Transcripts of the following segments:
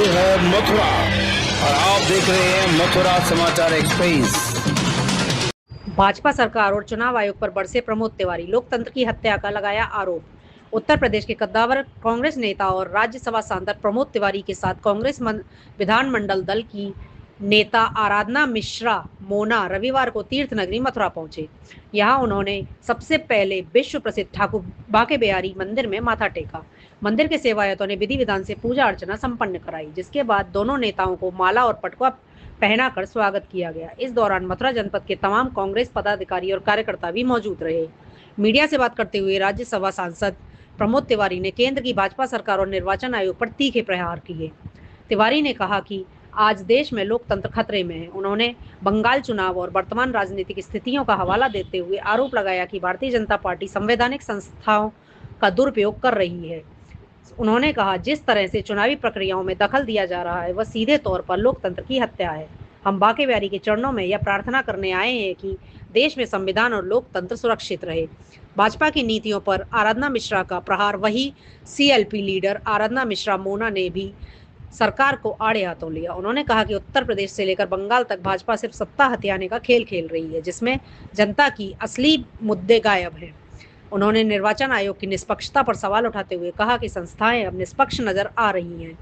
है मथुरा और आप देख रहे हैं मथुरा समाचार एक्सप्रेस। भाजपा सरकार और चुनाव आयोग पर बरसे प्रमोद तिवारी, लोकतंत्र की हत्या का लगाया आरोप। उत्तर प्रदेश के कद्दावर कांग्रेस नेता और राज्यसभा सांसद प्रमोद तिवारी के साथ कांग्रेस विधानमंडल दल की नेता आराधना मिश्रा मोना रविवार को तीर्थ नगरी मथुरा पहुंचे। यहां उन्होंने सबसे पहले विश्व प्रसिद्ध ठाकुर बांके बिहारी मंदिर में माथा टेका। मंदिर के सेवायतों ने विधि विधान से पूजा अर्चना संपन्न कराई, जिसके बाद दोनों नेताओं को माला और पटुआ पहनाकर स्वागत किया गया। इस दौरान मथुरा जनपद के तमाम कांग्रेस पदाधिकारी और कार्यकर्ता भी मौजूद रहे। मीडिया से बात करते हुए राज्यसभा सांसद प्रमोद तिवारी ने केंद्र की भाजपा सरकार और निर्वाचन आयोग पर तीखे प्रहार किए। तिवारी ने कहा कि आज देश में लोकतंत्र खतरे में है। उन्होंने बंगाल चुनाव और वर्तमान राजनीतिक स्थितियों का हवाला देते हुए आरोप लगाया कि भारतीय जनता पार्टी संवैधानिक संस्थाओं का दुरुपयोग कर रही है। उन्होंने कहा, जिस तरह से चुनावी प्रक्रियाओं में दखल दिया जा रहा है वह सीधे तौर पर लोकतंत्र की हत्या है। हम बांके बिहारी के चरणों में यह प्रार्थना करने आए हैं कि देश में संविधान और लोकतंत्र सुरक्षित रहे। भाजपा की नीतियों पर आराधना मिश्रा का प्रहार वही सीएलपी लीडर आराधना मिश्रा मोना ने भी सरकार को आड़े हाथों लिया। उन्होंने कहा कि उत्तर प्रदेश से लेकर बंगाल तक भाजपा सिर्फ सत्ता हथियाने का खेल खेल रही है, जिसमें जनता की असली मुद्दे गायब हैं। उन्होंने निर्वाचन आयोग की निष्पक्षता पर सवाल उठाते हुए कहा कि संस्थाएं अब निष्पक्ष नजर आ रही हैं,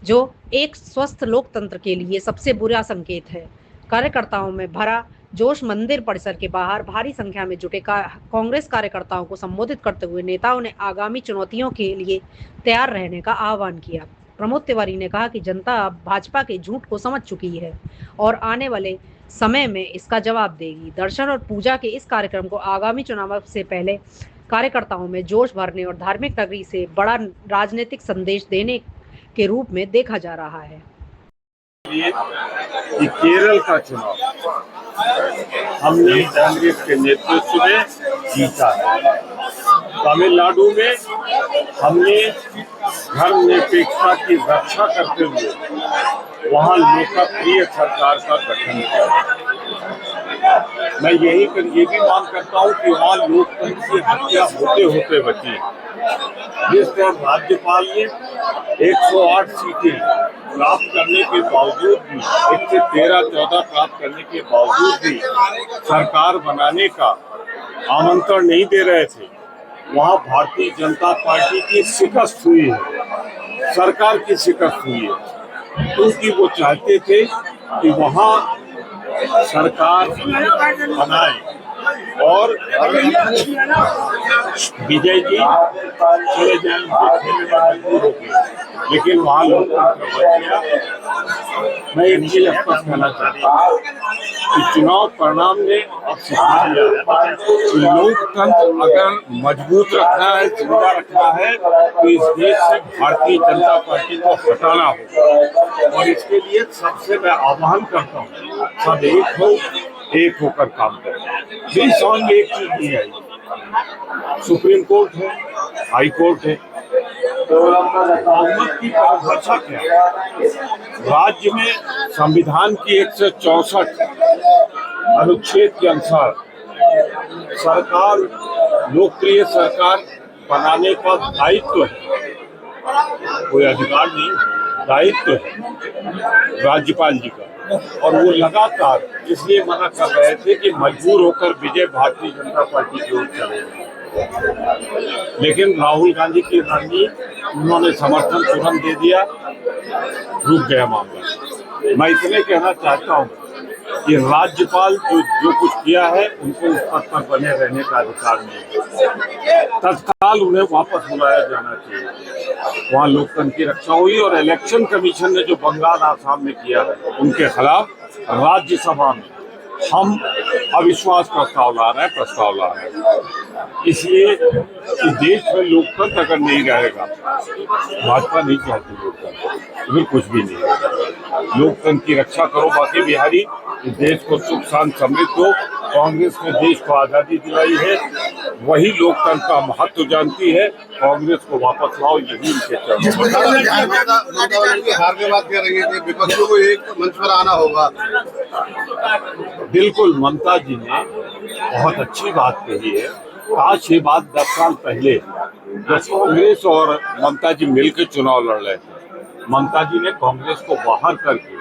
जो एक स्वस्थ लोकतंत्र के लिए सबसे बुरा संकेत है। कार्यकर्ताओं में भरा जोश। मंदिर परिसर के बाहर भारी संख्या में जुटे कांग्रेस कार्यकर्ताओं को संबोधित करते हुए नेताओं ने आगामी चुनौतियों के लिए तैयार रहने का आह्वान किया। प्रमोद तिवारी ने कहा कि जनता अब भाजपा के झूठ को समझ चुकी है और आने वाले समय में इसका जवाब देगी। दर्शन और पूजा के इस कार्यक्रम को आगामी चुनाव से पहले कार्यकर्ताओं में जोश भरने और धार्मिक नगरी से बड़ा राजनीतिक संदेश देने के रूप में देखा जा रहा है। कि केरल का चुनाव हमने कांग्रेस के नेतृत्व में जीता है। तमिलनाडु में हमने धर्मनिरपेक्षता की रक्षा करते हुए वहां लोकप्रिय सरकार का गठन किया। मैं ये भी मांग करता हूं कि वहां लोकतंत्र की हत्या होते होते बची। जिस तरह राज्यपाल ने 108 सीटें प्राप्त करने के बावजूद भी, 1 से 13-14 प्राप्त करने के बावजूद भी सरकार बनाने का आमंत्रण नहीं दे रहे थे, वहां भारतीय जनता पार्टी की शिकस्त हुई है, सरकार की शिकस्त हुई है, क्योंकि वो चाहते थे कि वहां सरकार बनाए और विजय जी चले जाए, मजबूर हो गए, लेकिन वहां लोकतंत्र बच गया। मैं एक चीज स्पष्ट कहना चाहता हूँ कि चुनाव परिणाम ने अब सिखा दिया कि लोकतंत्र अगर मजबूत रखना है, जिंदा रखना है, तो इस देश से भारतीय जनता पार्टी को हटाना होगा। और इसके लिए सबसे मैं आह्वान करता हूँ, सब एक होकर काम करें। मेरी समझ में एक चीज नहीं है, सुप्रीम कोर्ट है, हाई कोर्ट है, बहुमत की परिभाषा क्या है? राज्य में संविधान की 164 अनुच्छेद के अनुसार सरकार, लोकप्रिय सरकार बनाने का दायित्व है, कोई अधिकार नहीं, दायित्व है राज्यपाल जी का। और वो लगातार इसलिए मना कर रहे थे कि मजबूर होकर विजय भारतीय जनता पार्टी की ओर चले गए, लेकिन राहुल गांधी की रणनीति, उन्होंने समर्थन तुरंत दे दिया, रुक गया मामला। मैं इतने कहना चाहता हूँ कि राज्यपाल जो कुछ किया है, उनको उस पद पर बने रहने का अधिकार नहीं है। तत्काल उन्हें वापस बुलाया जाना चाहिए। वहाँ लोकतंत्र की रक्षा हुई और इलेक्शन कमीशन ने जो बंगाल आसाम में किया है, उनके खिलाफ राज्यसभा में हम अविश्वास प्रस्ताव ला रहे हैं। इसलिए कि देश में लोकतंत्र अगर नहीं रहेगा, भाजपा नहीं चाहती लोकतंत्र, फिर कुछ भी नहीं है। लोकतंत्र की रक्षा करो बांके बिहारी, इस देश को सुख शांति समृद्ध हो। कांग्रेस ने देश को आजादी दिलाई है, वही लोकतंत्र का महत्व जानती है। कांग्रेस को वापस लाओ, यही उनके चरणों हार के बात कर रही है, विपक्षियों को एक मंच पर आना होगा। बिल्कुल, ममता जी ने बहुत अच्छी बात कही है। काश ये बात 10 साल पहले जब कांग्रेस और ममता जी मिलकर चुनाव लड़ रहे थे, ममता जी ने कांग्रेस को बाहर करके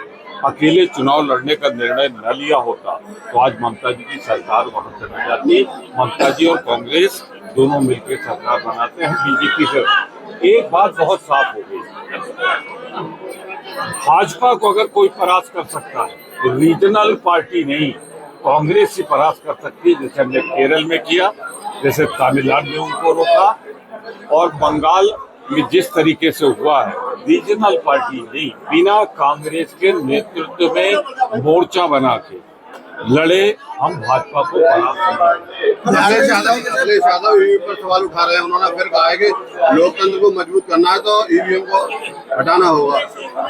अकेले चुनाव लड़ने का निर्णय न लिया होता तो आज ममता जी की सरकार वहां चली जाती। ममता जी और कांग्रेस दोनों मिलकर सरकार बनाते हैं बीजेपी से। एक बात बहुत साफ हो गई, भाजपा को अगर कोई परास्त कर सकता है तो रीजनल पार्टी नहीं, कांग्रेस ही परास्त कर सकती है। जैसे हमने केरल में किया, जैसे तमिलनाडु में उनको रोका, और बंगाल में जिस तरीके से हुआ है, रीजनल पार्टी नहीं, बिना कांग्रेस के नेतृत्व में मोर्चा बना के लड़े हम भाजपा को अखिलेश यादव ईवीएम पर सवाल उठा रहे हैं। उन्होंने फिर कहा है कि लोकतंत्र को मजबूत करना है तो ईवीएम को हटाना होगा,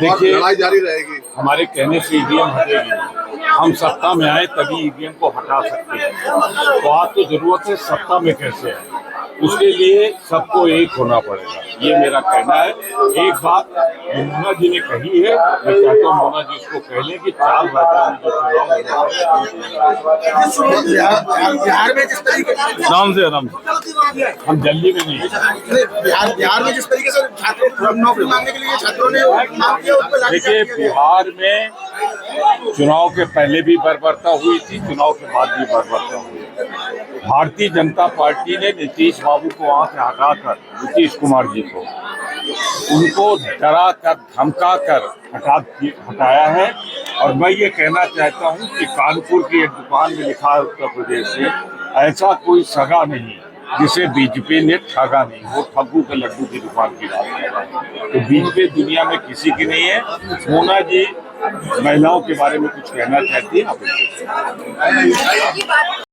देखिए, लड़ाई जारी रहेगी। हमारे कहने से ईवीएम हटेगी नहीं, हम सत्ता में आए तभी ईवीएम को हटा सकते हैं। तो आज तो जरूरत है सत्ता में कैसे है, उसके लिए सबको एक होना पड़ेगा, ये मेरा कहना है। एक बात मोना जी ने कही है, मैं कहता हूँ मोना जी इसको कह लें कि 4 राज्यों में जो चुनाव बिहार में जिस तरीके आराम से हम जल्दी में नहीं, बिहार में जिस तरीके से छात्रों को नौकरी मांगने के लिए छात्रों ने मांग किया, उस पर देखिए बिहार में चुनाव के पहले भी बर्बरता हुई थी, चुनाव के बाद भी बर्बरता हुई। भारतीय जनता पार्टी ने नीतीश बाबू को वहां से हटाकर, नीतीश कुमार जी को, उनको डरा कर धमका कर हटाया है। और मैं ये कहना चाहता हूं कि कानपुर की एक दुकान में लिखा है उत्तर प्रदेश से, ऐसा कोई सगा नहीं जिसे बीजेपी ने ठगा नहीं, वो ठग्गू के लड्डू की दुकान की बात कर रहा है। तो बीजेपी दुनिया में किसी की नहीं है। मोना जी महिलाओं के बारे में कुछ कहना चाहती है आप?